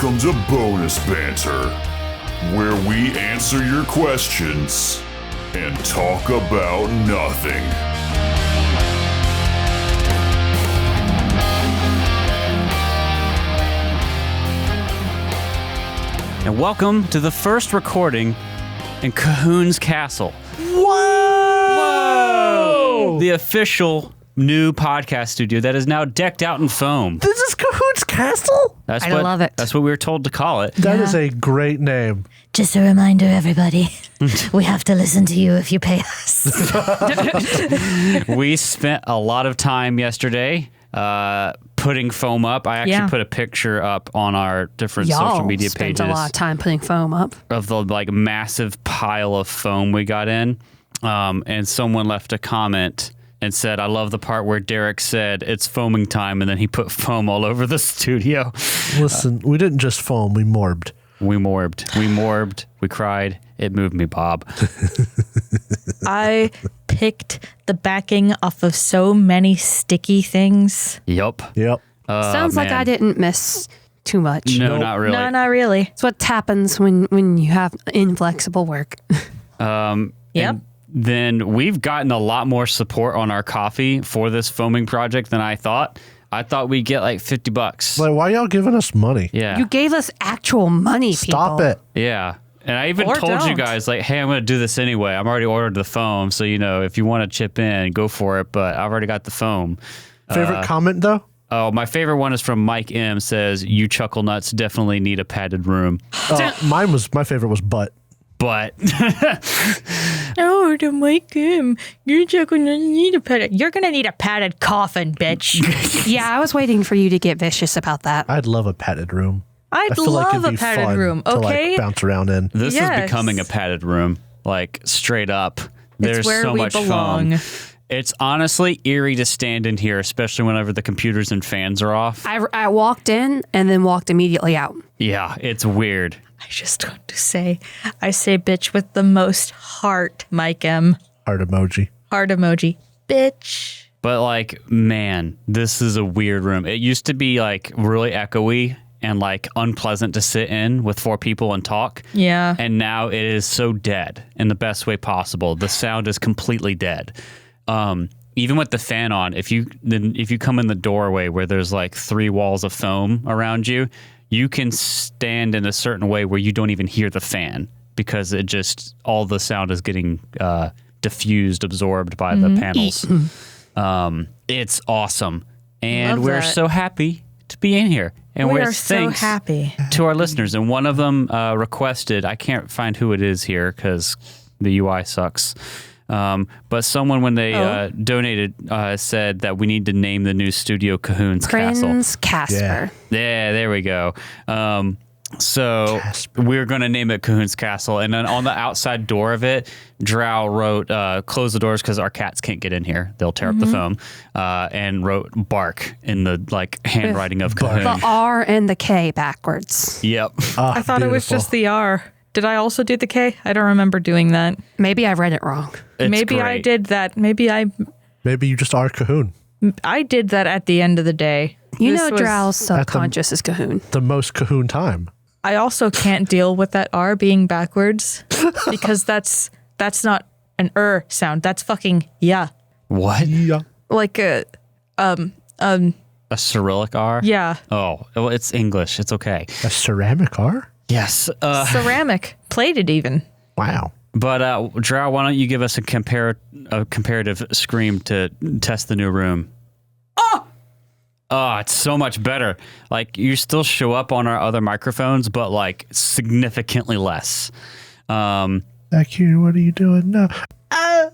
Welcome to Bonus Banter, where we answer your questions and talk about nothing. And welcome to the first recording in Cahoon's Castle. Whoa! The official new podcast studio that is now decked out in foam. This is Cahoon's Castle? I love it. That's what we were told to call it. That is a great name. Just a reminder, everybody, we have to listen to you if you pay us. We spent a lot of time yesterday putting foam up. I actually put a picture up on our different social media pages. Spent a lot of time putting foam up. Of the massive pile of foam we got in. And someone left a comment and said, I love the part where Derek said it's foaming time, and then he put foam all over the studio. Listen, we didn't just foam, we morbed. We morbed. We cried. It moved me, Bob. I picked the backing off of so many sticky things. Yep. Sounds like I didn't miss too much. No, not really. No, not really. It's what happens when you have inflexible work. Yep. And then we've gotten a lot more support on our coffee for this foaming project than I thought. I thought we'd get like $50. Like, why y'all giving us money? Yeah. You gave us actual money, Stop people. it. Yeah. And I even Or told you don't. guys, like, hey, I'm going to do this anyway. I'm already ordered the foam. So, if you want to chip in, go for it. But I've already got the foam. Favorite comment, though? Oh, my favorite one is from Mike M. Says, you chuckle nuts definitely need a padded room. My favorite was butt. But Oh, to Mike Kim, you're going to need a padded. You're going to need a padded coffin, bitch. Yeah, I was waiting for you to get vicious about that. I'd love a padded room. I'd I feel like love it'd a be padded fun room. to Okay, bounce around in. this is Yes. becoming a padded room, like straight up. There's it's where so we much belong. foam. It's honestly eerie to stand in here, especially whenever the computers and fans are off. I walked in and then walked immediately out. Yeah, it's weird. I just want to say, I say bitch with the most heart, Mike M. Heart emoji. Heart emoji. Bitch. But man, this is a weird room. It used to be really echoey and unpleasant to sit in with four people and talk. Yeah. And now it is so dead in the best way possible. The sound is completely dead. Even with the fan on, if you come in the doorway where there's 3 walls of foam around you, you can stand in a certain way where you don't even hear the fan because all the sound is getting diffused, absorbed by the panels. It's awesome. And Love we're that. so happy to be in here. And We we're are so thanks happy. to our listeners. And one of them requested, I can't find who it is here because the UI sucks. But someone, when they donated, said that we need to name the new studio Cahoon's Castle. Prince Casper. Yeah, there we go. So we're going to name it Cahoon's Castle. And then on the outside door of it, Drow wrote, close the doors because our cats can't get in here. They'll tear up the foam. And wrote bark in the handwriting of Cahoon. The R and the K backwards. Yep. I thought it was just the R. Did I also do the K? I don't remember doing that. Maybe I read it wrong. It's Maybe I great. did that. Maybe Maybe you just are Cahoon. I did that at the end of the day. You This know was- Drow's subconscious is Cahoon. The most Cahoon time. I also can't deal with that R being backwards because that's not an sound. That's fucking yeah. What? Yeah. Like A Cyrillic R? yeah. Oh, well, it's English. It's okay. A ceramic R? Yes. Ceramic. Plated even. Wow. But Drow, why don't you give us a comparative scream to test the new room? Oh, it's so much better. You still show up on our other microphones, but significantly less. Back here, what are you doing now? And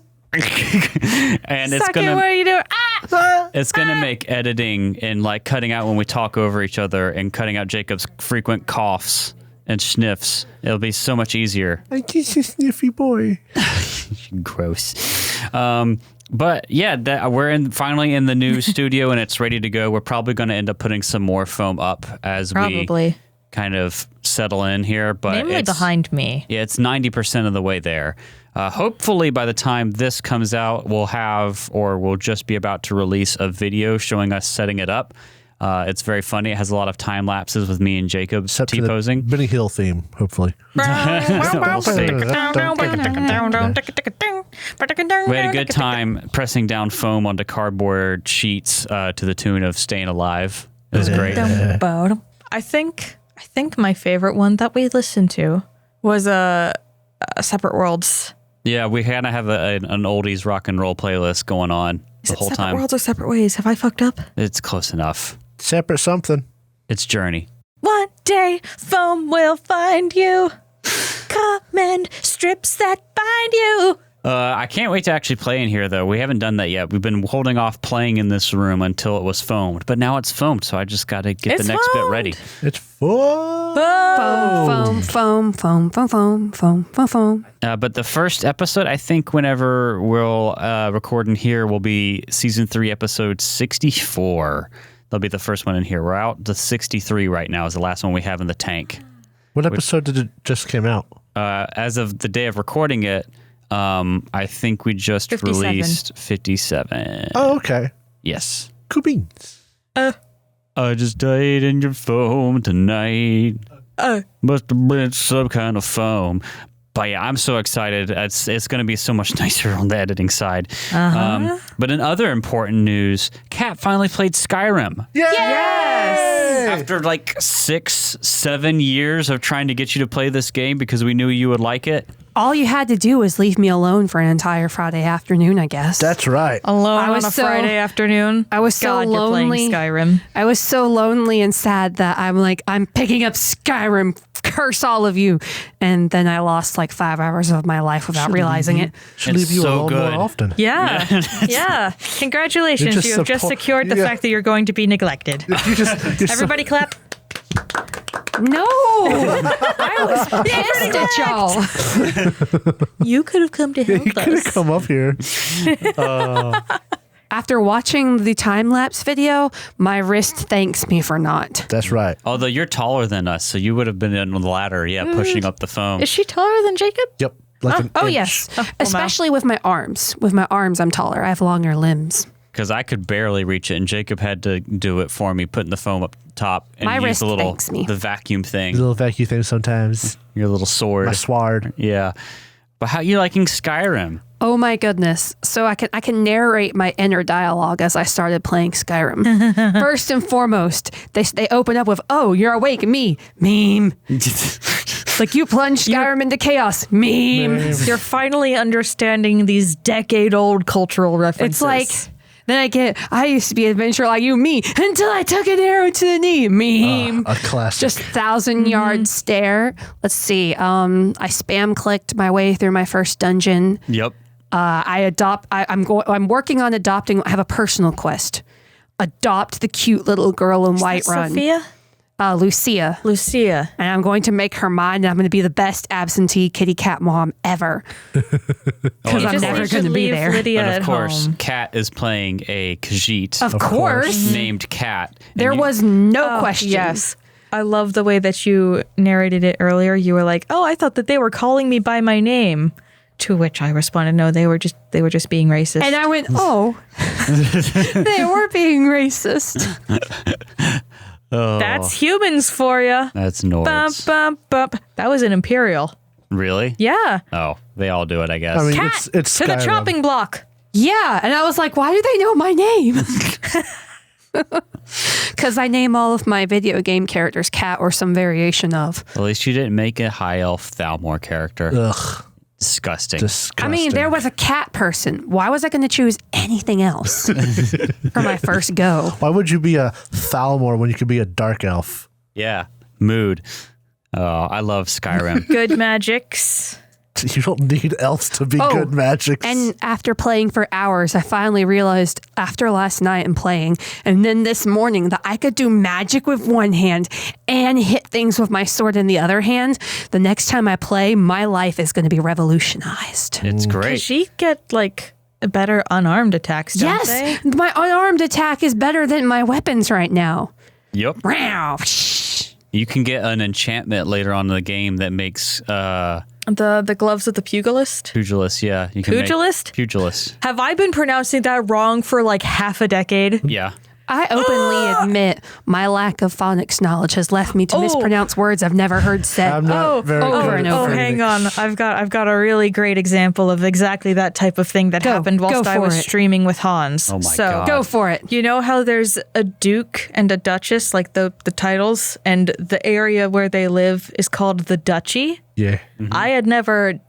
it's Suck it, what are you doing? it's gonna make editing and cutting out when we talk over each other and cutting out Jacob's frequent coughs and sniffs. It'll be so much easier. I'm just a sniffy boy. Gross. But yeah, we're finally in the new studio and it's ready to go. We're probably going to end up putting some more foam up as we Probably. kind of settle in here. But Namely it's, behind me. Yeah, it's 90% of the way there. Hopefully by the time this comes out, we'll just be about to release a video showing us setting it up. It's very funny. It has a lot of time lapses with me and Jacob Except for the T-posing. Benny Hill theme, hopefully. We'll see. We had a good time pressing down foam onto cardboard sheets to the tune of Staying Alive. It was great. I think my favorite one that we listened to was Separate Worlds. Yeah, we kind of have an oldies rock and roll playlist going on the whole Separate time. Worlds or Separate Ways? Have I fucked up? It's close enough. Separate something. It's Journey. One day, foam will find you. Command strips that bind you. I can't wait to actually play in here, though. We haven't done that yet. We've been holding off playing in this room until it was foamed, but now it's foamed, so I just got to get the next bit ready. It's foam. Foam, foam, foam, foam, foam, foam, foam, foam. But the first episode, I think whenever we'll record in here, will be Season 3, Episode 64. That'll be the first one in here. We're out to 63 right now is the last one we have in the tank. What episode did it just came out? As of the day of recording it, I think we just 57. released 57. Oh, okay. Yes. Cool beans. I just died in your foam tonight. Must have been some kind of foam. But yeah, I'm so excited. It's going to be so much nicer on the editing side. But in other important news, Kat finally played Skyrim. Yes! After like 6-7 years of trying to get you to play this game because we knew you would like it. All you had to do was leave me alone for an entire Friday afternoon, I guess. That's right. Alone I was on a so- Friday afternoon. I was so God, you're playing lonely. Skyrim. I was so lonely and sad that I'm like, I'm picking up Skyrim. Curse all of you. And then I lost like 5 hours of my life without realizing it. Should It's leave you so alone good. more often. Yeah. Yeah. Congratulations. You just You have just support- secured the yeah. fact that you're going to be neglected. You're Everybody clap. No, I was pissed at y'all. You could have come to help you could have us. come up here. After watching the time lapse video, my wrist thanks me for not. That's right. Although you're taller than us, so you would have been on the ladder, pushing up the foam. Is she taller than Jacob? Yep. Like an Oh inch. yes, well, especially with my arms. With my arms, I'm taller. I have longer limbs. Because I could barely reach it, and Jacob had to do it for me, putting the foam up top and My use wrist the thanks me. vacuum thing, The little vacuum thing sometimes. your little sword. My sword. Yeah. But how you liking Skyrim? Oh my goodness! So I can narrate my inner dialogue as I started playing Skyrim. First and foremost, they open up with, "Oh, you're awake, me, meme." Like you plunged Skyrim into chaos, meme. You're finally understanding these decade-old cultural references. It's like, then I used to be an adventurer like you, me, until I took an arrow to the knee, meme. A classic. Just 1,000-yard stare. Let's see. I spam clicked my way through my first dungeon. Yep. I'm working on adopting. I have a personal quest. Adopt the cute little girl in Whiterun. Sophia? Lucia. Lucia. And I'm going to make her mine, and I'm going to be the best absentee kitty cat mom ever. Because I'm Just never need to going to be leave there. Lydia And at of course, home. Kat is playing a Khajiit Of course. named Kat. And There you- was no question. Yes. I love the way that you narrated it earlier. You were like, "Oh, I thought that they were calling me by my name." To which I responded, "No, they were just being racist." And I went, oh, they were being racist. That's humans for you. That's Bump, Nords. bump, bump. That was an Imperial. Really? Yeah. Oh, they all do it, I guess. I mean, Cat it's to the Skyrim. chopping block. Yeah. And I was like, why do they know my name? Because I name all of my video game characters Cat or some variation of. At least you didn't make a high elf Thalmor character. Ugh. Disgusting. Disgusting. I mean, there was a cat person. Why was I going to choose anything else for my first go? Why would you be a Thalmor when you could be a dark elf? Yeah. Mood. Oh, I love Skyrim. Good magics. You don't need elves to be good magics. And after playing for hours, I finally realized after last night and playing, and then this morning, that I could do magic with one hand and hit things with my sword in the other hand. The next time I play, my life is going to be revolutionized. It's great. She get like better unarmed attacks, don't Yes, they? my unarmed attack is better than my weapons right now. Yep. Wow. You can get an enchantment later on in the game that makes The gloves of the pugilist. pugilist. Yeah, you can Pugilist? Pugilist. Have I been pronouncing that wrong for like half a decade? Yeah. I openly admit my lack of phonics knowledge has left me to mispronounce words I've never heard said. I'm not very over good and at over. Oh, hang on. I've got a really great example of exactly that type of thing that happened whilst I was streaming with Hans. Oh my God. Go for it. You know how there's a duke and a duchess, like the titles, and the area where they live is called the duchy? Yeah. I had never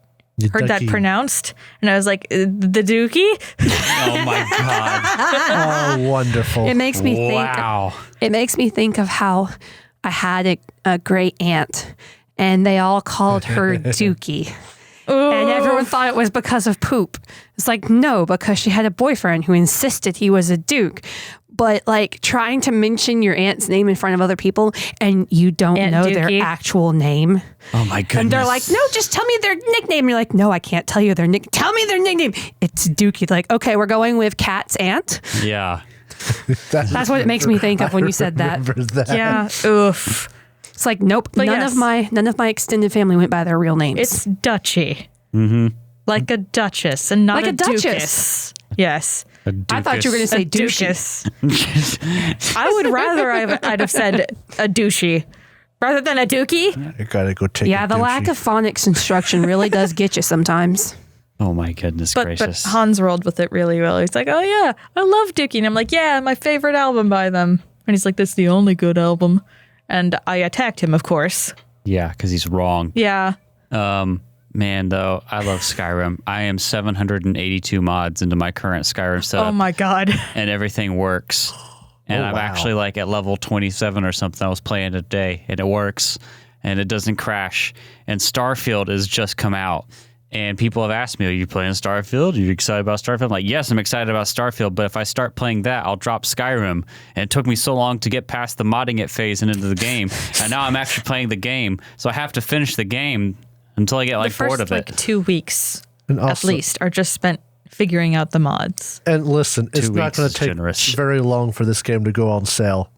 heard that pronounced, and I was like, the dookie? Oh my God. Oh, wonderful. It makes me think. Wow. It makes me think of how I had a great aunt, and they all called her Dookie. And everyone thought it was because of poop. It's like, no, because she had a boyfriend who insisted he was a duke. But like trying to mention your aunt's name in front of other people and you don't Aunt know Dookie. their actual name. Oh my goodness. And they're like, no, just tell me their nickname. And you're like, no, I can't tell you their nickname. Tell me their nickname. It's Dookie. Like, okay, we're going with Kat's aunt. Yeah. That's what it makes me think of when you said that. Yeah. Oof. It's like, nope, But none yes. of my extended family went by their real names. It's duchy. Mm-hmm. Like a duchess and not Like a duchess. duchess. Yes. I thought you were going to say A douchey. duchess. I would rather I'd have said a douchey rather than a dookie. I gotta go take Yeah, a the lack douchey. of phonics instruction really does get you sometimes. Oh my goodness But gracious. Hans rolled with it really well. He's like, oh yeah, I love Dookie. And I'm like, yeah, my favorite album by them. And he's like, that's the only good album. And I attacked him, of course. Yeah, because he's wrong. Yeah. Man, though, I love Skyrim. I am 782 mods into my current Skyrim setup. Oh my God. And everything works. And I'm actually like at level 27 or something. I was playing today, and it works, and it doesn't crash. And Starfield has just come out, and people have asked me, "Are you playing Starfield? Are you excited about Starfield?" I'm like, yes, I'm excited about Starfield, but if I start playing that, I'll drop Skyrim. And it took me so long to get past the modding it phase and into the game, and now I'm actually playing the game, so I have to finish the game until I get like bored of it. 2 weeks And at also- least are just spent figuring out the mods. And listen, it's 2 not weeks going is to take generous. very long for this game to go on sale.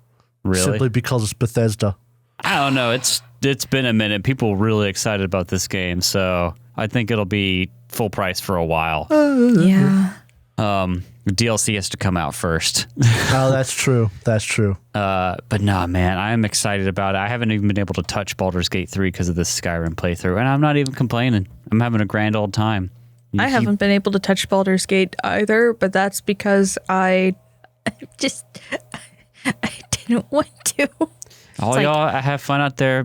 Really? Simply because it's Bethesda. I don't know. It's been a minute. People are really excited about this game, so I think it'll be full price for a while. Yeah. The DLC has to come out first. Oh, that's true. That's true. But no, man, I am excited about it. I haven't even been able to touch Baldur's Gate 3 because of this Skyrim playthrough, and I'm not even complaining. I'm having a grand old time. I haven't been able to touch Baldur's Gate either, but that's because I didn't want to. All like- y'all have fun out there,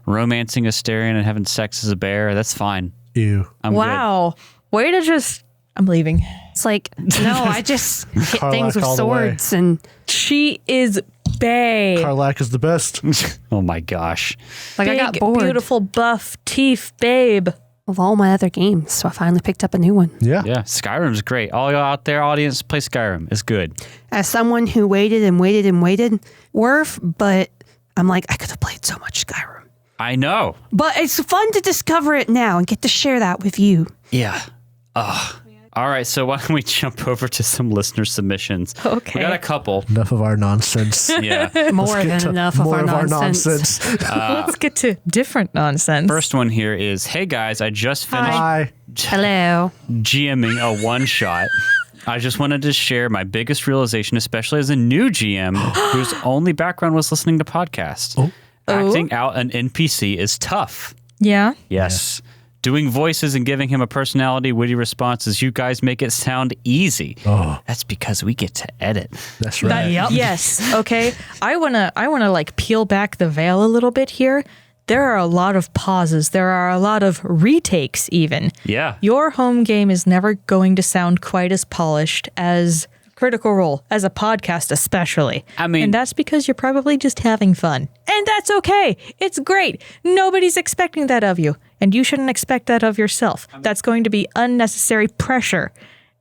romancing a Astarion and having sex as a bear. That's fine. Ew. I'm good. Wow. Way to just... I'm leaving. It's like, no, I just hit things with all the way. swords and She is bae. Karlak is the best. Oh my gosh. like Big, I got bored beautiful, buff, teeth babe. of all my other games, so I finally picked up a new one. Yeah. Yeah, Skyrim's great. All y'all out there, audience, play Skyrim. It's good. As someone who waited and waited and waited, but I'm like, I could have played so much Skyrim. I know. But it's fun to discover it now and get to share that with you. Yeah. All right, so why don't we jump over to some listener submissions? Okay. We got a couple. Enough of our nonsense. Yeah. More than enough of More our nonsense. Let's get to different nonsense. First one here is, hey guys, I just finished Hi. Hello. GMing a one-shot. I just wanted to share my biggest realization, especially as a new GM whose only background was listening to podcasts. Acting out an NPC is tough. Yeah. Yes. Doing voices and giving him a personality, witty responses, you guys make it sound easy. That's because we get to edit. That's right. Yes. Okay. I wanna like peel back the veil a little bit here. There are a lot of pauses. There are a lot of retakes even. Yeah. Your home game is never going to sound quite as polished as Critical Role, as a podcast especially. I mean- and that's because you're probably just having fun. And that's okay. It's great. Nobody's expecting that of you. And you shouldn't expect that of yourself. That's going to be unnecessary pressure.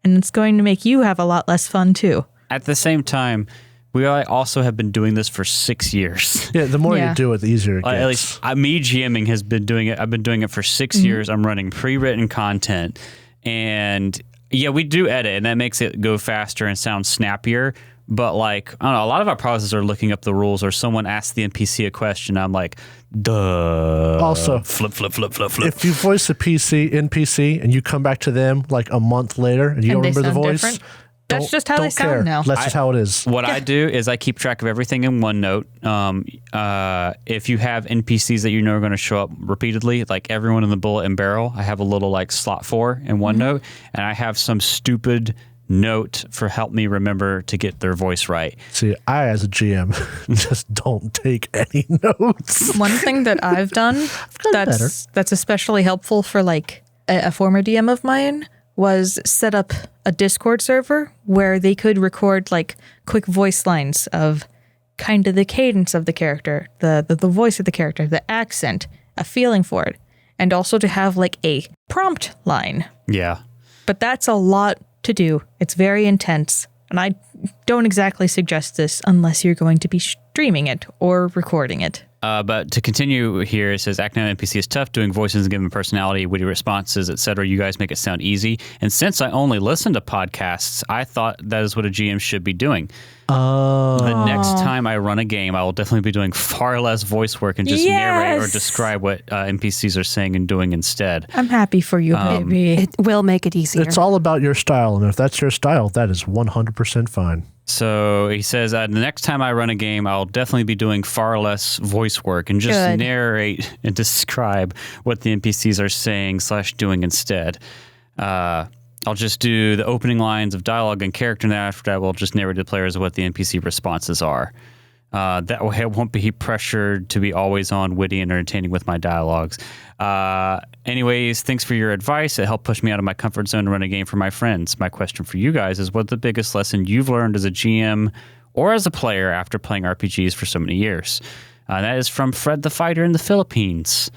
And it's going to make you have a lot less fun too. At the same time, we also have been doing this for 6 years. Yeah, the more Yeah. you do it, the easier it gets. At least me GMing has been doing it. I've been doing it for 6 years. I'm running pre-written content, and yeah, we do edit, and that makes it go faster and sound snappier. But like, I don't know, a lot of our processes are looking up the rules, or someone asks the NPC a question. I'm like, duh. Also, flip. if you voice a NPC, and you come back to them like a month later and you don't And they remember the sound voice, different? That's just how they sound care. now. That's just how it is. What I do is I keep track of everything in OneNote. If you have NPCs that you know are going to show up repeatedly, like everyone in the bullet and barrel, I have a little like slot for in OneNote, and I have some stupid note for help me remember to get their voice right. See, I as a GM just don't take any notes. One thing that I've done that's especially helpful for like a former DM of mine was set up a Discord server where they could record like quick voice lines of kind of the cadence of the character, the voice of the character, the accent, a feeling for it, and also to have like a prompt line. Yeah. But that's a lot to do. It's very intense, and I don't exactly suggest this unless you're going to be streaming it or recording it. But to continue here, it says acting on NPC is tough. Doing voices and giving personality, witty responses, etc. You guys make it sound easy. And since I only listen to podcasts, I thought that is what a GM should be doing. The next time I run a game, I will definitely be doing far less voice work and just narrate or describe what NPCs are saying and doing instead. I'm happy for you, baby. It will make it easier. It's all about your style, and if that's your style, that is 100% fine. So he says, the next time I run a game, I'll definitely be doing far less voice work and just narrate and describe what the NPCs are saying / doing instead. I'll just do the opening lines of dialogue and character, and after that, we'll just narrate to the players what the NPC responses are. That way I won't be pressured to be always on, witty, and entertaining with my dialogues. Anyways, thanks for your advice. It helped push me out of my comfort zone to run a game for my friends. My question for you guys is, what's the biggest lesson you've learned as a GM or as a player after playing RPGs for so many years? That is from Fred the Fighter in the Philippines.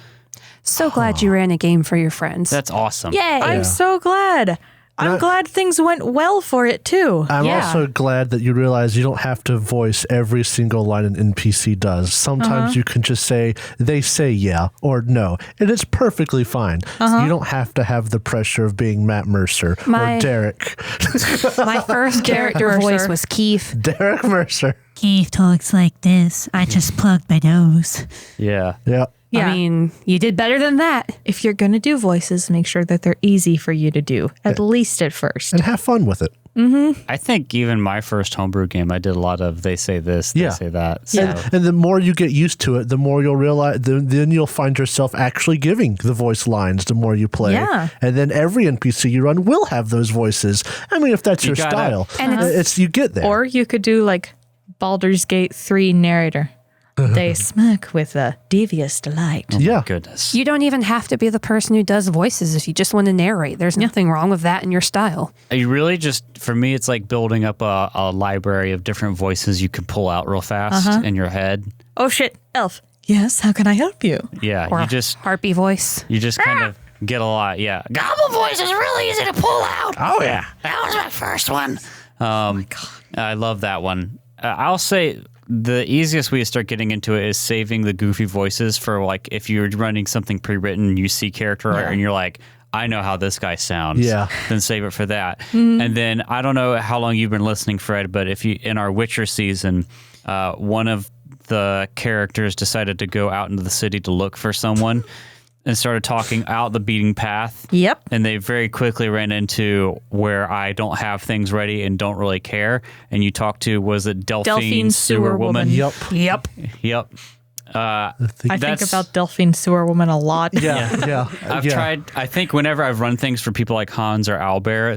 So glad you ran a game for your friends. That's awesome. Yay! I'm so glad. I'm glad things went well for it, too. I'm also glad that you realize you don't have to voice every single line an NPC does. Sometimes you can just say, they say yeah or no, and it's perfectly fine. You don't have to have the pressure of being Matt Mercer or Derek. My first character voice was Keith. Derek Mercer. Keith talks like this. I just plugged my nose. Yeah. Yeah. Yeah. I mean, you did better than that. If you're going to do voices, make sure that they're easy for you to do, at least at first. And have fun with it. I think even my first homebrew game, I did a lot of they say this, they say that. So. And the more you get used to it, the more you'll realize, then you'll find yourself actually giving the voice lines the more you play. Yeah. And then every NPC you run will have those voices. I mean, if that's your style, And it's you get there. Or you could do like Baldur's Gate 3 narrator. They smirk with a devious delight. Oh my goodness. you don't even have to be the person who does voices if you just want to narrate. There's nothing wrong with that in your style. You really just, for me, it's like building up a library of different voices you can pull out real fast in your head. Oh shit, elf. Yes, how can I help you? Yeah, Or you a just harpy voice. kind of get a lot. Yeah, Gobble voice is really easy to pull out. oh yeah. That was my first one. Oh my god. I love that one. I'll say the easiest way to start getting into it is saving the goofy voices for like if you're running something pre-written, you see character art and you're like, I know how this guy sounds. Yeah. Then save it for that. And then I don't know how long you've been listening, Fred, but if you in our Witcher season, one of the characters decided to go out into the city to look for someone and started talking out the beaten path. Yep. And they very quickly ran into where I don't have things ready and don't really care. And you talked to, was it Delphine Sewer Woman? Yep. Yep. Yep. I think That's- about Delphine Sewer Woman a lot. Yeah. I've tried. I think whenever I've run things for people like Hans or Albert,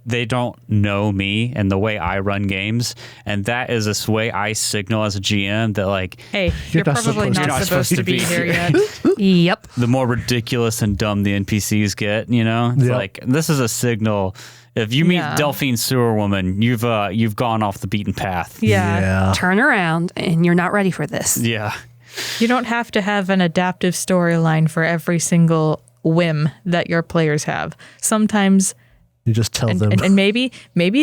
they don't know me and the way I run games, and that is this way I signal as a GM that like, Hey, you're not probably supposed not to- supposed to be here yet. Yep. the more ridiculous and dumb the NPCs get, you know, it's Yep. like this is a signal. If you meet Yeah. Delphine Sewer Woman, you've gone off the beaten path. Yeah. Turn around and you're not ready for this. Yeah. You don't have to have an adaptive storyline for every single whim that your players have. Sometimes, You just tell them. and maybe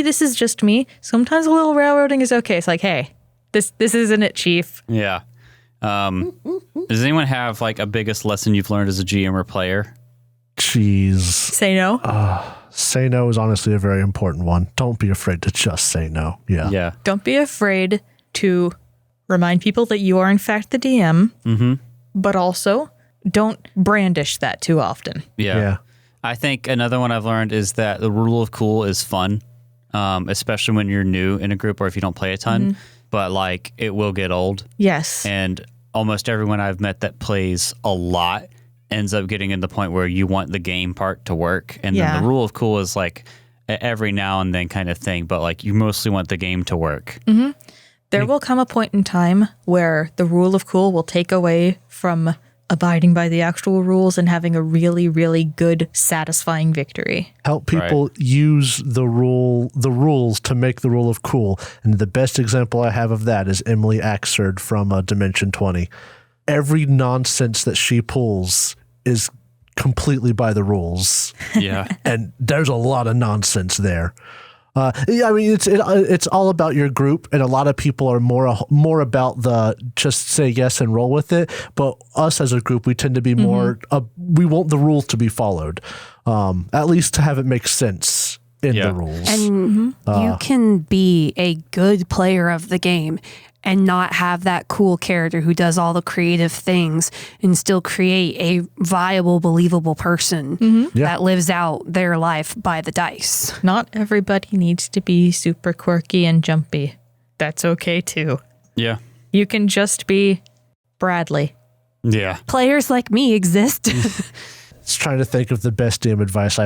this is just me. Sometimes a little railroading is okay. It's like, hey, this isn't it, Chief. Yeah. Does anyone have like a biggest lesson you've learned as a GM or player? Jeez. Say no. Say no is honestly a very important one. Don't be afraid to just say no. Yeah. Yeah. Don't be afraid to remind people that you are in fact the DM. Mm-hmm. But also, don't brandish that too often. Yeah. Yeah. I think another one I've learned is that the rule of cool is fun. especially when you're new in a group or if you don't play a ton. But like, it will get old. Yes. And almost everyone I've met that plays a lot ends up getting to the point where you want the game part to work. And then the rule of cool is like every now and then kind of thing, but like you mostly want the game to work. There will come a point in time where the rule of cool will take away from abiding by the actual rules and having a really, really good, satisfying victory. Help people use the rules to make the rule of cool. And the best example I have of that is Emily Axford from Dimension 20. Every nonsense that she pulls is completely by the rules. Yeah. And there's a lot of nonsense there. I mean, it's all about your group, and a lot of people are more about the just say yes and roll with it. But us as a group, we tend to be more. We want the rules to be followed, at least to have it make sense in the rules. And you can be a good player of the game and not have that cool character who does all the creative things and still create a viable, believable person that lives out their life by the dice. Not everybody needs to be super quirky and jumpy. That's okay too. Yeah. You can just be Bradley. Yeah. Players like me exist. Just trying to think of the best DM advice.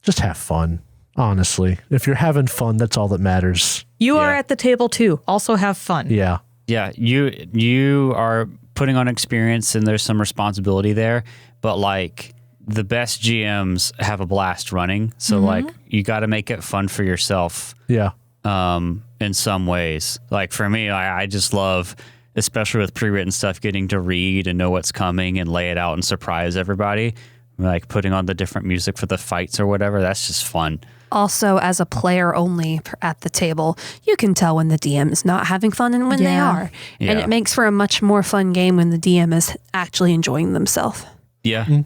Just have fun. Honestly, if you're having fun, that's all that matters. You are at the table too. Also have fun. Yeah. Yeah. You are putting on experience and there's some responsibility there, but like the best GMs have a blast running. So like you got to make it fun for yourself. Yeah. In some ways, like for me, I just love, especially with pre-written stuff, getting to read and know what's coming and lay it out and surprise everybody. Like putting on the different music for the fights or whatever. That's just fun. Also, as a player only at the table, you can tell when the DM is not having fun and when they are. And it makes for a much more fun game when the DM is actually enjoying themselves. Yeah,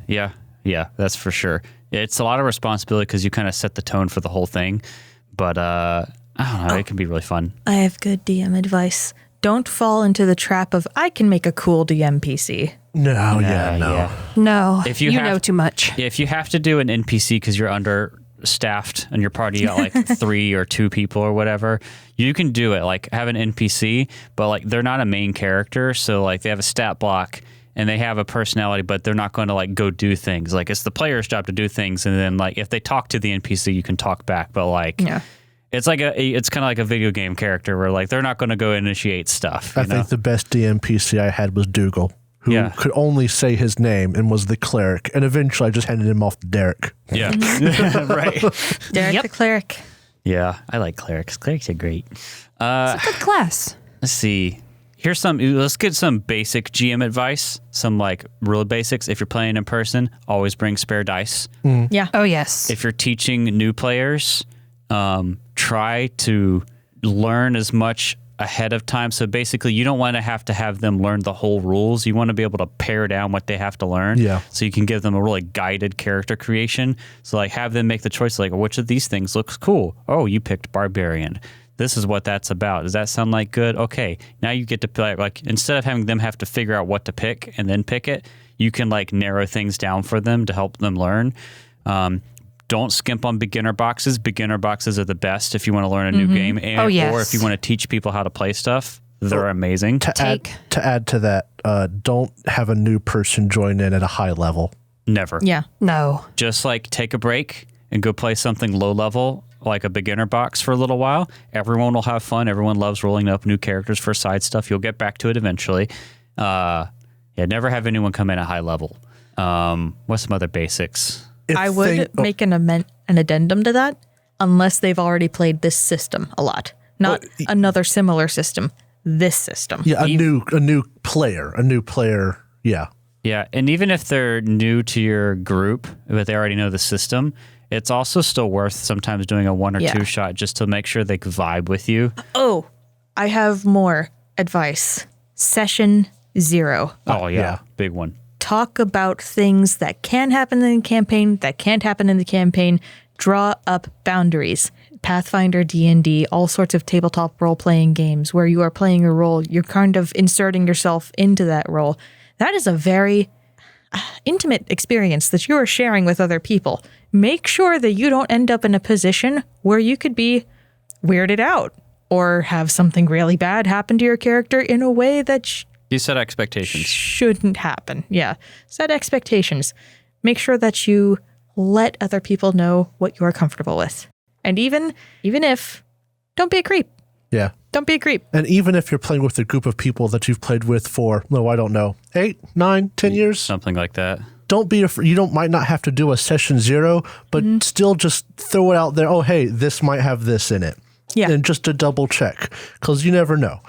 yeah, that's for sure. It's a lot of responsibility because you kind of set the tone for the whole thing. But I don't know, it can be really fun. I have good DM advice. Don't fall into the trap of, I can make a cool DM PC. No. No, If you you know have- too much. If you have to do an NPC because you're understaffed and your party got like 3 or 2 people or whatever, you can do it. Like have an NPC, but like they're not a main character, so like they have a stat block and they have a personality, but they're not going to like go do things. Like it's the player's job to do things, and then like if they talk to the NPC, you can talk back. But like it's like it's kind of like a video game character where like they're not going to go initiate stuff. I think the best DM PC I had was Dougal, who could only say his name and was the cleric. And eventually I just handed him off to Derek. Yeah. Right. Derek the cleric. Yeah, I like clerics. Clerics are great. It's a good class. Let's see. Let's get some basic GM advice. Some like real basics. If you're playing in person, always bring spare dice. Yeah. Oh, yes. If you're teaching new players, try to learn as much ahead of time. So basically, you don't want to have them learn the whole rules. You want to be able to pare down what they have to learn. Yeah. So you can give them a really guided character creation. So like have them make the choice like, which of these things looks cool? Oh, you picked barbarian. This is what that's about. Does that sound like good? Okay. Now you get to play, like, instead of having them have to figure out what to pick and then pick it, you can like narrow things down for them to help them learn. Don't skimp on beginner boxes. Beginner boxes are the best if you want to learn a new game, and or if you want to teach people how to play stuff. They're amazing. To add to that, don't have a new person join in at a high level. Never. Yeah. No. Just like take a break and go play something low level, like a beginner box for a little while. Everyone will have fun. Everyone loves rolling up new characters for side stuff. You'll get back to it eventually. Never have anyone come in at high level. What's some other basics? I would make an addendum to that unless they've already played this system a lot. Not another similar system. This system. Yeah, a new player. Yeah. Yeah, and even if they're new to your group, but they already know the system, it's also still worth sometimes doing a 1 or 2 shot just to make sure they can vibe with you. Oh, I have more advice. Session 0. Oh, yeah. Big one. Talk about things that can happen in the campaign, that can't happen in the campaign. Draw up boundaries. Pathfinder, D&D, all sorts of tabletop role-playing games where you are playing a role. You're kind of inserting yourself into that role. That is a very intimate experience that you are sharing with other people. Make sure that you don't end up in a position where you could be weirded out or have something really bad happen to your character in a way that You set expectations. shouldn't happen. Yeah. Set expectations. Make sure that you let other people know what you're comfortable with. And even if, don't be a creep. Yeah. Don't be a creep. And even if you're playing with a group of people that you've played with for, I don't know, 8, 9, 10 years, Something like that. don't be afraid. You might not have to do a session 0, but still just throw it out there. Oh, hey, this might have this in it. Yeah. And just to double check, because you never know.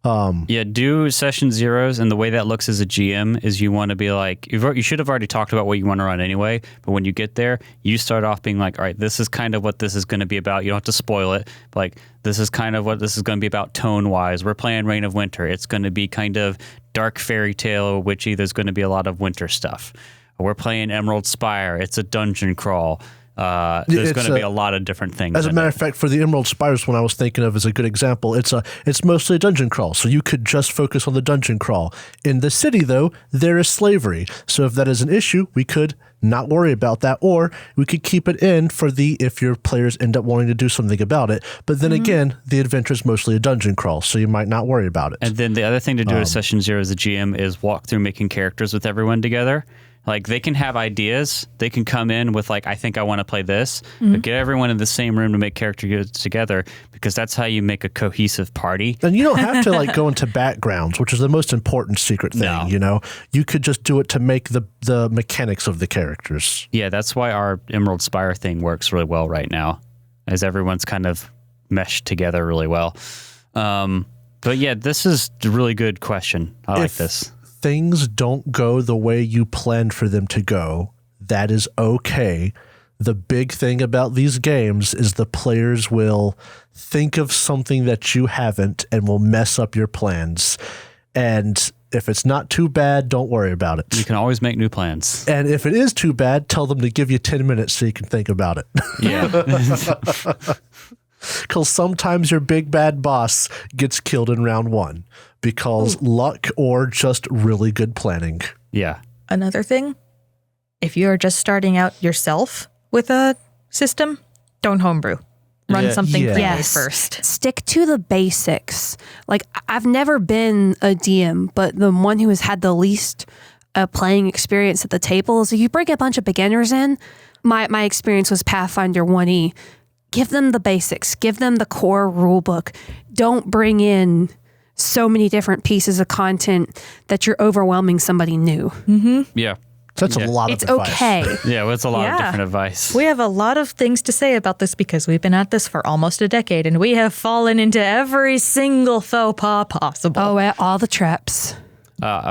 Yeah, do session 0s, and the way that looks as a GM is you want to be like, you should have already talked about what you want to run anyway, but when you get there, you start off being like, all right, this is kind of what this is going to be about. You don't have to spoil it, but like, this is kind of what this is going to be about tone-wise. We're playing Reign of Winter. It's going to be kind of dark fairy tale, witchy. There's going to be a lot of winter stuff. We're playing Emerald Spire. It's a dungeon crawl. There's going to be a lot of different things. As a matter of fact, for the Emerald Spires one I was thinking of as a good example, it's mostly a dungeon crawl, so you could just focus on the dungeon crawl. In the city, though, there is slavery, so if that is an issue, we could not worry about that, or we could keep it in for if your players end up wanting to do something about it. But then again, the adventure is mostly a dungeon crawl, so you might not worry about it. And then the other thing to do at session 0 as a GM is walk through making characters with everyone together. Like, they can have ideas. They can come in with, like, I think I want to play this. But get everyone in the same room to make characters together, because that's how you make a cohesive party. And you don't have to go into backgrounds, which is the most important secret thing, No. You could just do it to make the mechanics of the characters. Yeah, that's why our Emerald Spire thing works really well right now, as everyone's kind of meshed together really well. But yeah, this is a really good question. I like this. Things don't go the way you planned for them to go, that is okay. The big thing about these games is the players will think of something that you haven't and will mess up your plans. And if it's not too bad, don't worry about it. You can always make new plans. And if it is too bad, tell them to give you 10 minutes so you can think about it. Yeah. Because sometimes your big bad boss gets killed in round 1 because luck or just really good planning. Yeah. Another thing, if you're just starting out yourself with a system, don't homebrew. Run something pre-made first. Stick to the basics. Like, I've never been a DM, but the one who has had the least playing experience at the table is if you bring a bunch of beginners in, my experience was Pathfinder 1E. Give them the basics. Give them the core rule book. Don't bring in so many different pieces of content that you're overwhelming somebody new. Mm-hmm. Yeah. That's a lot of It's advice. okay. Yeah, well, it's a lot of different advice. We have a lot of things to say about this because we've been at this for almost a decade and we have fallen into every single faux pas possible. Oh, all the traps.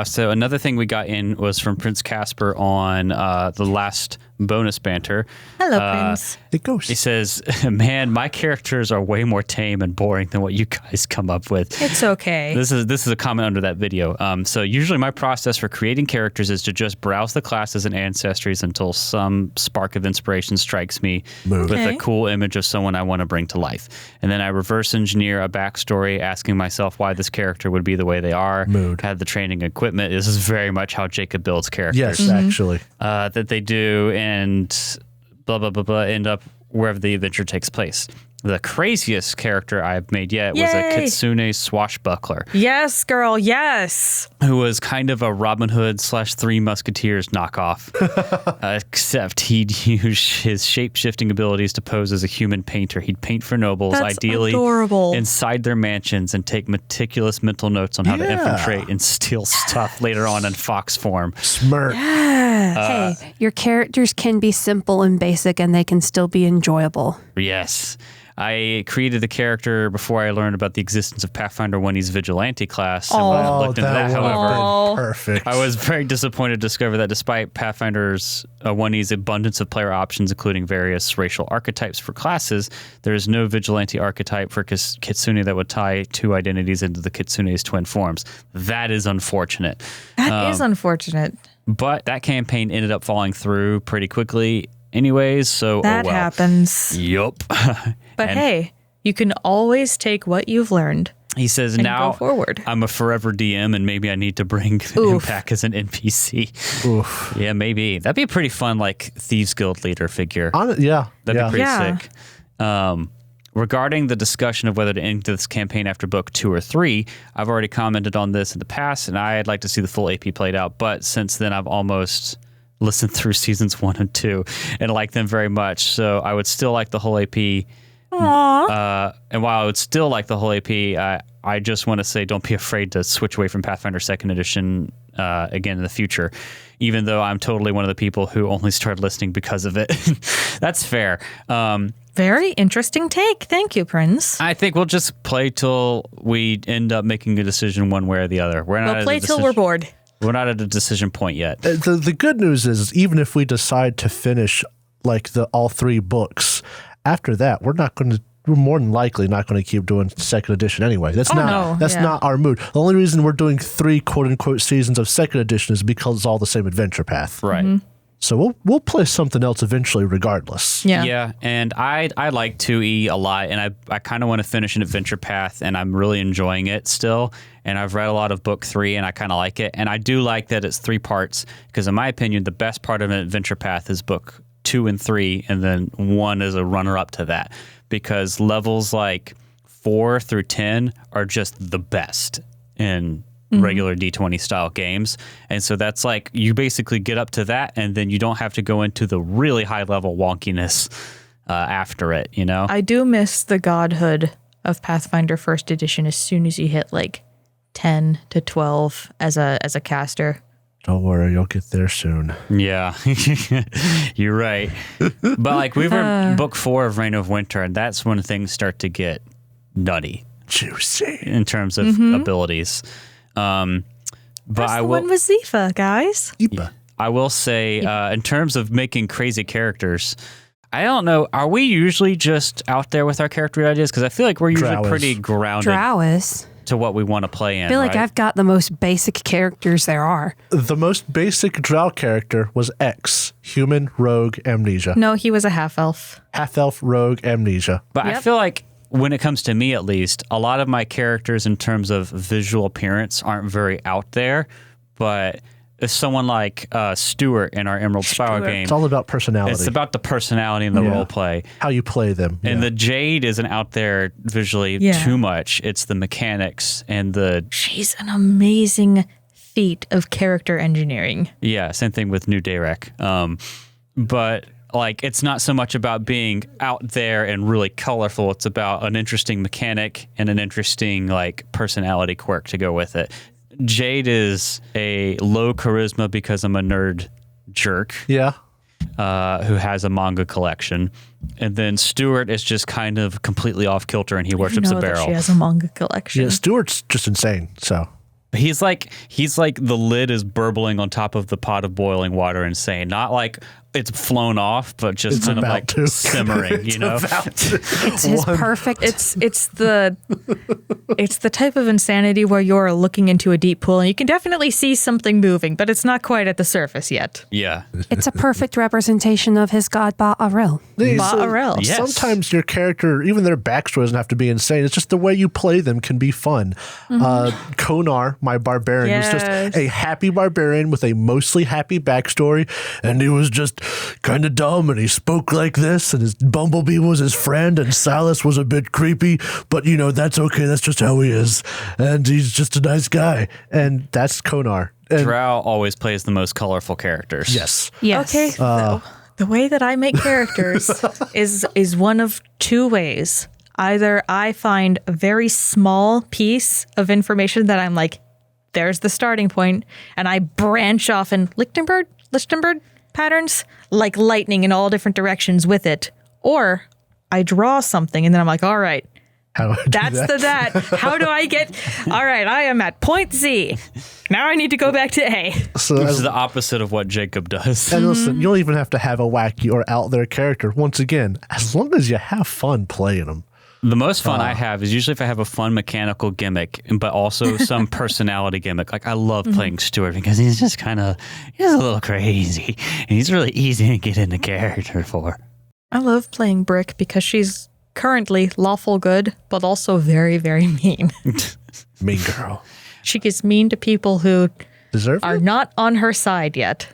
So another thing we got in was from Prince Casper on the last bonus banter. Hello, Prince. It goes. He says, man, my characters are way more tame and boring than what you guys come up with. It's okay. This is a comment under that video. So usually my process for creating characters is to just browse the classes and ancestries until some spark of inspiration strikes me with a cool image of someone I want to bring to life. And then I reverse engineer a backstory, asking myself why this character would be the way they are. Had the training equipment. This is very much how Jacob builds characters. Yes, actually. That they do, and blah, blah, blah, blah, end up wherever the adventure takes place. The craziest character I've made yet was a Kitsune swashbuckler. Yes, girl, yes. Who was kind of a Robin Hood / Three Musketeers knockoff, except he'd use his shape-shifting abilities to pose as a human painter. He'd paint for nobles, That's ideally adorable. inside their mansions, and take meticulous mental notes on how to infiltrate and steal stuff later on in fox form. Smirk. Hey, your characters can be simple and basic and they can still be enjoyable. Yes. I created the character before I learned about the existence of Pathfinder 1E's Vigilante class. And when I looked into that, however, perfect. I was very disappointed to discover that despite Pathfinder's 1E's abundance of player options, including various racial archetypes for classes, there is no Vigilante archetype for Kitsune that would tie two identities into the Kitsune's twin forms. That is unfortunate. That is unfortunate. But that campaign ended up falling through pretty quickly anyways, so That happens. Yup. But hey, you can always take what you've learned. He says, and now go forward. I'm a forever DM and maybe I need to bring him back as an NPC. Oof. Yeah, maybe. That'd be a pretty fun, like, Thieves Guild leader figure. Yeah. That'd be pretty Yeah. sick. regarding the discussion of whether to end this campaign after book 2 or 3, I've already commented on this in the past, and I'd like to see the full AP played out. But since then, I've almost listened through seasons 1 and 2 and like them very much. So I would still like the whole AP. And while I would still like the whole AP, I just want to say don't be afraid to switch away from Pathfinder 2nd Edition again in the future, even though I'm totally one of the people who only started listening because of it. That's fair. Very interesting take. Thank you, Prince. I think we'll just play till we end up making a decision one way or the other. We'll play till we're bored. We're not at a decision point yet. The good news is even if we decide to finish like all 3 books, after that, we're more than likely not going to keep doing 2nd edition anyway. That's not our mood. The only reason we're doing 3 quote unquote seasons of 2nd edition is because it's all the same adventure path. Right. Mm-hmm. So we'll play something else eventually regardless. Yeah, and I like 2E a lot, and I kind of want to finish an adventure path, and I'm really enjoying it still. And I've read a lot of book 3, and I kind of like it. And I do like that it's 3 parts, because in my opinion, the best part of an adventure path is book 2 and 3, and then 1 is a runner-up to that, because levels like 4 through 10 are just the best in regular D20 style games. And so that's like you basically get up to that, and then you don't have to go into the really high level wonkiness after it, you know? I do miss the godhood of Pathfinder 1st edition as soon as you hit like 10 to 12 as a caster. Don't worry, you'll get there soon. Yeah, you're right. But like we've read book 4 of Reign of Winter, and that's when things start to get nutty. Juicy. In terms of abilities. But That's I the will. one with Zifa, guys. I will say, in terms of making crazy characters, I don't know. Are we usually just out there with our character ideas? Because I feel like we're usually pretty grounded Drowis. to what we want to play in. I feel like I've got the most basic characters there are. The most basic Drow character was X, human, rogue, amnesia. No, he was a half-elf. Half-elf, rogue, amnesia. But I feel like when it comes to me, at least, a lot of my characters in terms of visual appearance aren't very out there. But if someone like Stuart in our Emerald Spiral game, It's all about personality. it's about the personality and the role play. How you play them. And the Jade isn't out there visually too much. It's the mechanics and the... She's an amazing feat of character engineering. Yeah, same thing with New Dayrek. But like, it's not so much about being out there and really colorful. It's about an interesting mechanic and an interesting like personality quirk to go with it. Jade is a low charisma because I'm a nerd jerk. Yeah. Who has a manga collection. And then Stuart is just kind of completely off kilter and he worships a barrel. She has a manga collection. Yeah, Stuart's just insane, so. He's like the lid is burbling on top of the pot of boiling water and saying, not like it's flown off, but just It's kind of about like to. simmering, you know? It's his perfect. It's the type of insanity where you're looking into a deep pool and you can definitely see something moving, but it's not quite at the surface yet. Yeah. It's a perfect representation of his god Ba'arel. Ba'arel. Yes. Sometimes your character, even their backstory doesn't have to be insane. It's just the way you play them can be fun. Konar, my barbarian, was just a happy barbarian with a mostly happy backstory, and he was just kind of dumb, and he spoke like this, and his Bumblebee was his friend, and Silas was a bit creepy, but you know, that's okay, that's just how he is, and he's just a nice guy, and that's Konar. And Drow always plays the most colorful characters. yes. Yes. Okay, so the way that I make characters is one of two ways. Either I find a very small piece of information that I'm like, there's the starting point, and I branch off in Lichtenberg patterns, like lightning in all different directions with it. Or I draw something, and then I'm like, all right, How do that's that? How do I get, all right, I am at point Z. Now I need to go back to A. So Which is the opposite of what Jacob does. and listen, you don't even have to have a wacky or out there character. Once again, as long as you have fun playing them. The most fun I have is usually if I have a fun mechanical gimmick, but also some personality gimmick. Like I love playing Stuart because he's just he's a little crazy. And he's really easy to get into character for. I love playing Brick because she's currently lawful good, but also very, very mean. Mean girl. She gets mean to people who Deserve are it? not on her side yet.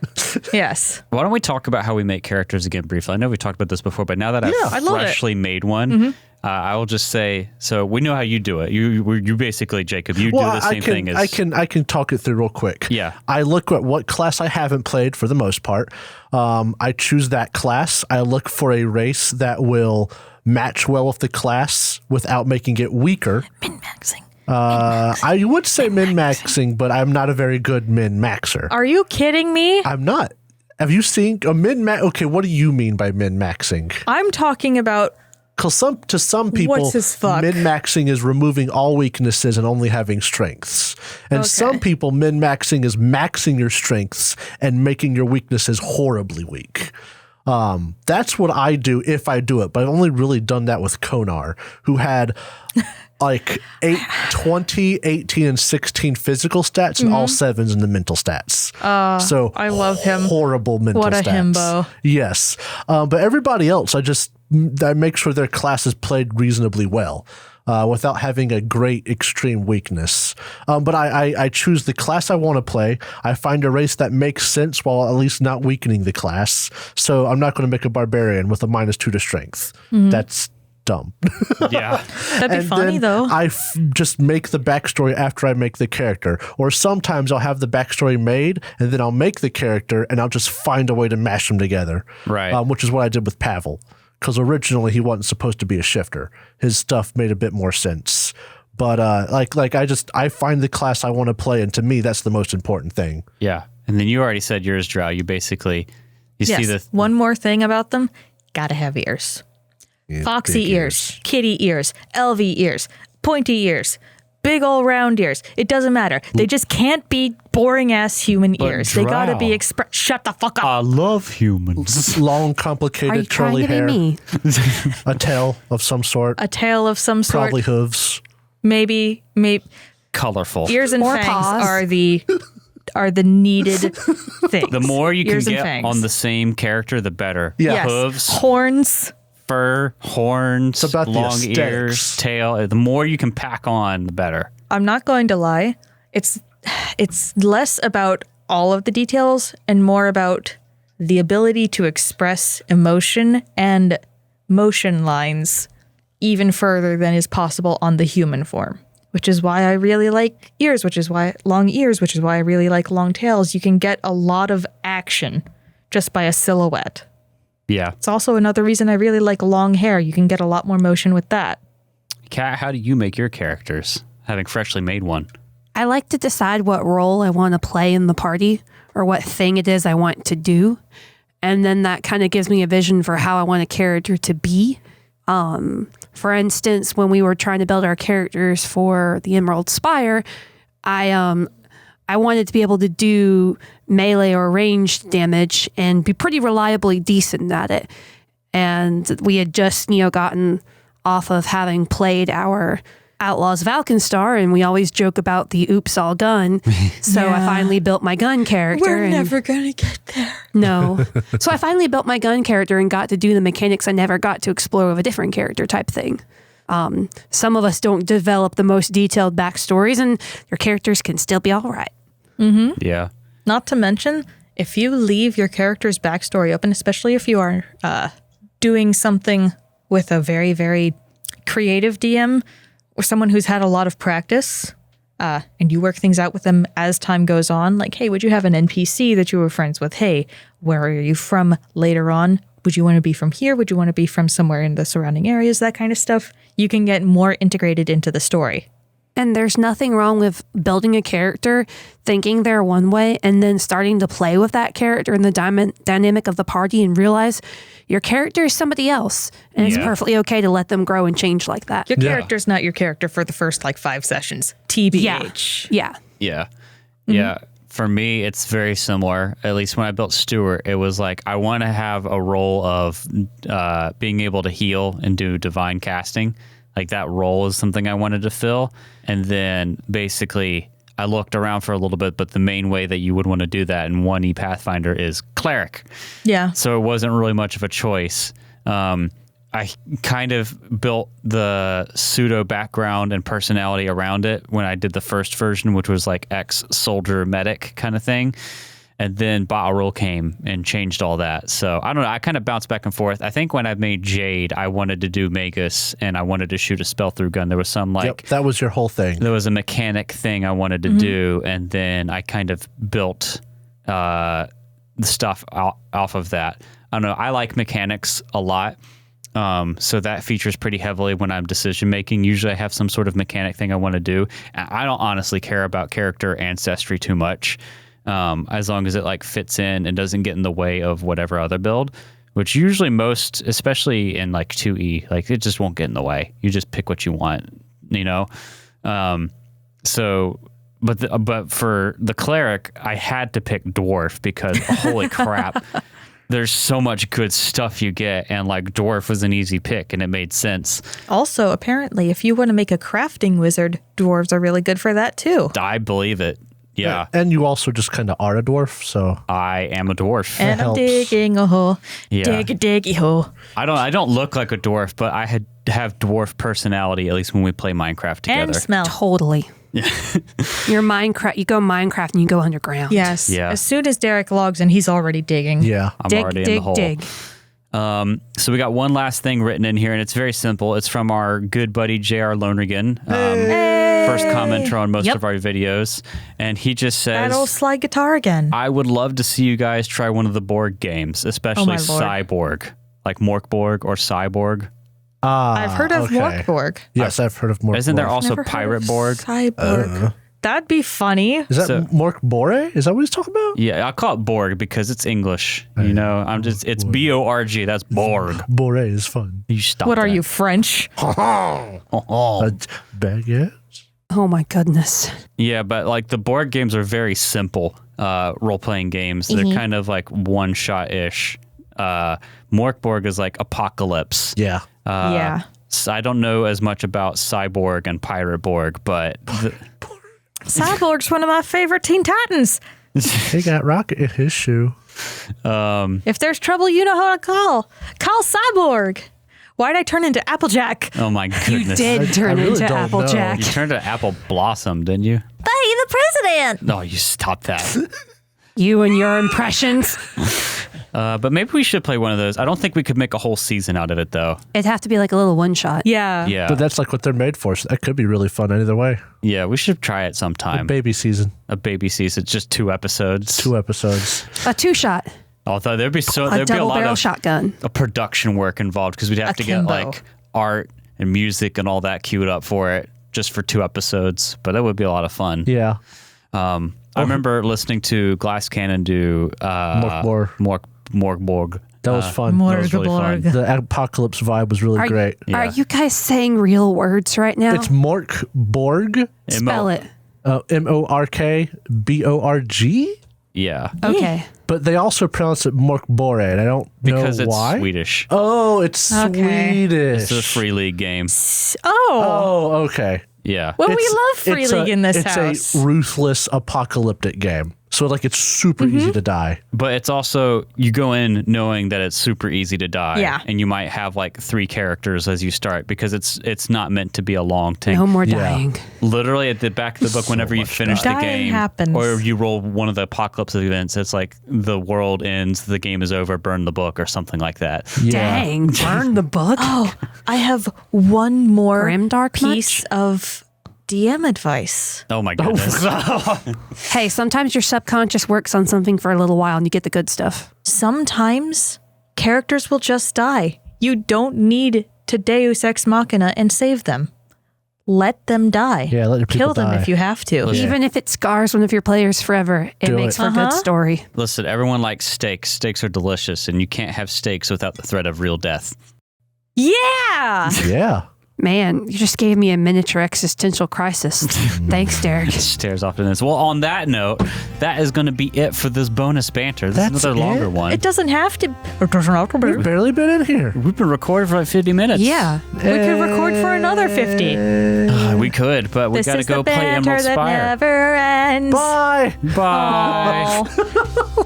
Yes. Why don't we talk about how we make characters again briefly? I know we talked about this before, but now that I I've love it. freshly made one, I will just say, so we know how you do it. You basically, Jacob, you do the same thing as... I can talk it through real quick. Yeah. I look at what class I haven't played for the most part. I choose that class. I look for a race that will match well with the class without making it weaker. Min-maxing. I would say min-maxing, but I'm not a very good min-maxer. Are you kidding me? I'm not. Have you seen a min-max? Okay, what do you mean by min-maxing? I'm talking about Because to some people, What's his fuck? min-maxing is removing all weaknesses and only having strengths. And Okay. some people, min-maxing is maxing your strengths and making your weaknesses horribly weak. That's what I do if I do it. But I've only really done that with Konar, who had like 20, 18, and 16 physical stats and all 7s in the mental stats. So I love him. Horrible mental What a stats. himbo. Yes. But everybody else, I make sure their class is played reasonably well. Without having a great extreme weakness. But I choose the class I want to play. I find a race that makes sense while at least not weakening the class. So I'm not going to make a barbarian with a -2 to strength. That's dumb. Yeah. That'd be funny, then though. I just make the backstory after I make the character. Or sometimes I'll have the backstory made and then I'll make the character and I'll just find a way to mash them together. Right. Which is what I did with Pavel. Because originally he wasn't supposed to be a shifter. His stuff made a bit more sense. But I find the class I want to play, and to me that's the most important thing. Yeah. And then you already said yours, Drow. You basically, you see the... One more thing about them. Gotta have ears. Yeah, Foxy big ears, kitty ears, elvie ears, pointy ears, big old round ears. It doesn't matter. They just can't be boring ass human ears. They gotta Drow. be Shut the fuck up. I love humans. Long, Are you complicated, trying curly to be hair, me? a tail of some sort, A tail of some sort. probably hooves. Maybe Colorful. ears and Or fangs paws. are the needed things. The more you can Ears and get fangs. on the same character, the better. Yeah. Yes. Hooves, Horns. fur, horns, It's about the long aesthetics. ears, tail. The more you can pack on, the better. I'm not going to lie. It's less about all of the details and more about the ability to express emotion and motion lines even further than is possible on the human form, which is why I really like ears, which is why I really like long tails. You can get a lot of action just by a silhouette. Yeah. It's also another reason I really like long hair. You can get a lot more motion with that. Kat, how do you make your characters, having freshly made one? I like to decide what role I want to play in the party or what thing it is I want to do. And then that kind of gives me a vision for how I want a character to be. For instance, when we were trying to build our characters for the Emerald Spire, I wanted to be able to do melee or ranged damage and be pretty reliably decent at it. And we had just, gotten off of having played our Outlaws of Alkenstar, and we always joke about the oops all gun. So I Yeah. finally built my gun character. gonna get there. No. So I finally built my gun character and got to do the mechanics I never got to explore with a different character type thing. Some of us don't develop the most detailed backstories, and your characters can still be all right. Yeah. Not to mention, if you leave your character's backstory open, especially if you are doing something with a very, very creative DM or someone who's had a lot of practice, and you work things out with them as time goes on, like, hey, would you have an NPC that you were friends with? Hey, where are you from later on? Would you want to be from here? Would you want to be from somewhere in the surrounding areas? That kind of stuff. You can get more integrated into the story. And there's nothing wrong with building a character, thinking they're one way, and then starting to play with that character in the dynamic of the party and realize your character is somebody else. And it's Yeah. perfectly okay to let them grow and change like that. Your Yeah. character's not your character for the first 5 sessions. TBH. Yeah. Yeah. Yeah. For me, it's very similar. At least when I built Stuart, it was like I want to have a role of being able to heal and do divine casting. Like that role is something I wanted to fill. And then basically I looked around for a little bit, but the main way that you would want to do that in 1E Pathfinder is cleric. Yeah. So it wasn't really much of a choice. I kind of built the pseudo background and personality around it when I did the first version, which was like ex-soldier medic kind of thing. And then Battle Royale came and changed all that. So I don't know. I kind of bounced back and forth. I think when I made Jade, I wanted to do Magus and I wanted to shoot a spell through gun. There was some like that was your whole thing. There was a mechanic thing I wanted to do, and then I kind of built the stuff off of that. I don't know. I like mechanics a lot. So that features pretty heavily when I'm decision making. Usually I have some sort of mechanic thing I want to do. And I don't honestly care about character ancestry too much. As long as it like fits in and doesn't get in the way of whatever other build, which usually most, especially in like 2E, like it just won't get in the way. You just pick what you want, you know? But for the cleric, I had to pick dwarf because holy crap, there's so much good stuff you get, and like dwarf was an easy pick and it made sense. Also, apparently, if you want to make a crafting wizard, dwarves are really good for that too. I believe it. Yeah. And you also just kind of are a dwarf, so I am a dwarf. And I'm helps. digging a hole. Yeah. Dig a diggy hole. I don't look like a dwarf, but I have dwarf personality, at least when we play Minecraft together. And smell. Totally. You're Minecraft. You go Minecraft and you go underground. Yes. Yeah. As soon as Derek logs in, he's already digging. yeah. I'm dig, already dig, in the hole. dig. So we got one last thing written in here, and it's very simple. It's from our good buddy J.R. Lonergan, first commenter on most of our videos, and he just That old says, slide guitar again. I would love to see you guys try one of the Borg games, especially my Lord. Cyborg, like Morkborg or Cyborg. I've heard of okay. Morkborg. Yes, I've heard of Mork. Isn't there Borg. also Never heard Pirate of Borg? Cyborg. That'd be funny. Is that So- Mork Bore? Is that what he's talking about? Yeah, I call it Borg because it's English. You know, it's B-O-R-G. That's Borg. Bore is fun. You stop. What are that. you, French? Baguette? Oh my goodness. Yeah, but like the board games are very simple role-playing games. They're kind of like one-shot-ish. Morkborg is like Apocalypse. Yeah. Yeah. So I don't know as much about Cyborg and Pirate Borg, but Cyborg's one of my favorite Teen Titans. He got Rocket in his shoe. If there's trouble, you know who to call. Call Cyborg. Why'd I turn into Applejack? oh my goodness. Did turn I really into don't Applejack. You turned to Apple Blossom, didn't you? Buddy, the president. No, you stop that. You and your impressions. But maybe we should play one of those. I don't think we could make a whole season out of it, though. It'd have to be like a little one shot. Yeah. Yeah. But that's like what they're made for. So that could be really fun either way. Yeah, we should try it sometime. Baby season. A baby season, just 2 episodes. 2 episodes. A 2-shot. Although there'd be A a double lot barrel of shotgun. production work involved because we'd have to get Akimbo. like art and music and all that queued up for it just for 2 episodes. But that would be a lot of fun. Yeah. I remember listening to Glass Cannon do Morkborg. That was fun. That was really fun. Morkborg. The apocalypse vibe was really great. Yeah. Are you guys saying real words right now? It's Mork Borg. Spell it. MORKBORG. Yeah, Okay. But they also pronounce it Mork Bore, and I don't because know it's why. Swedish. Oh, it's Okay. Swedish. It's a free league game. Oh. Oh, okay. Yeah. Well, we love Free it's League in this it's house. a ruthless apocalyptic game. So like it's super easy to die. But it's also, you go in knowing that it's super easy to die. Yeah. And you might have like 3 characters as you start because it's not meant to be a long thing. No more Yeah. dying. Literally at the back of the book, whenever you finish the dying game happens. or you roll one of the apocalypse events, it's like the world ends, the game is over, burn the book or something like that. Dang. Burn the book. Oh, I have one more Grimdark piece much? of DM advice. Oh my goodness. Hey, sometimes your subconscious works on something for a little while and you get the good stuff. Sometimes characters will just die. You don't need to Deus Ex Machina and save them. Let them die. Yeah, let your people Kill them die. if you have to. Even if it scars one of your players forever, it Do makes it. for a good Uh-huh. story. Listen, everyone likes steaks. Steaks are delicious, and you can't have steaks without the threat of real death. Yeah. Yeah. Man, you just gave me a miniature existential crisis. Thanks, Derek. Stares off in this. Well, on that note, that is going to be it for this bonus banter. This That's is another it? longer one. It doesn't have to. It doesn't have to be. We've barely been in here. We've been recording for like 50 minutes. Yeah. We could record for another 50. We could, but we This got to is go the play banter Emerald that Spire. never ends. Bye. Bye. Aw.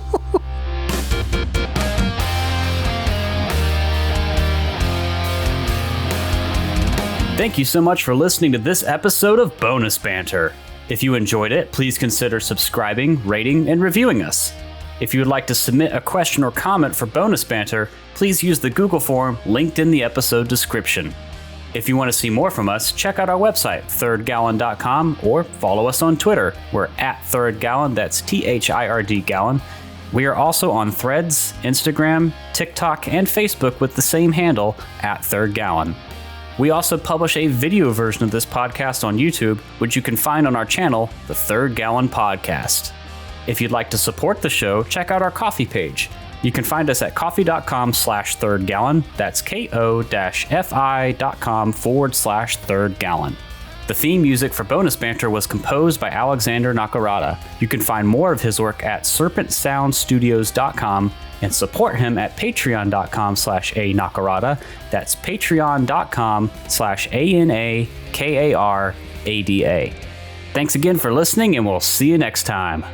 Thank you so much for listening to this episode of Bonus Banter. If you enjoyed it, please consider subscribing, rating, and reviewing us. If you would like to submit a question or comment for Bonus Banter, please use the Google form linked in the episode description. If you want to see more from us, check out our website, thirdgallon.com, or follow us on Twitter. We're at thirdgallon, that's THIRD gallon. We are also on Threads, Instagram, TikTok, and Facebook with the same handle, at thirdgallon. We also publish a video version of this podcast on YouTube, which you can find on our channel, The Third Gallon Podcast. If you'd like to support the show, check out our Ko-fi page. You can find us at ko-fi.com/thirdgallon. That's ko-fi.com/thirdgallon. The theme music for Bonus Banter was composed by Alexander Nakarada. You can find more of his work at serpentsoundstudios.com and support him at patreon.com/anakarada. That's patreon.com/ANAKARADA. Thanks again for listening, and we'll see you next time.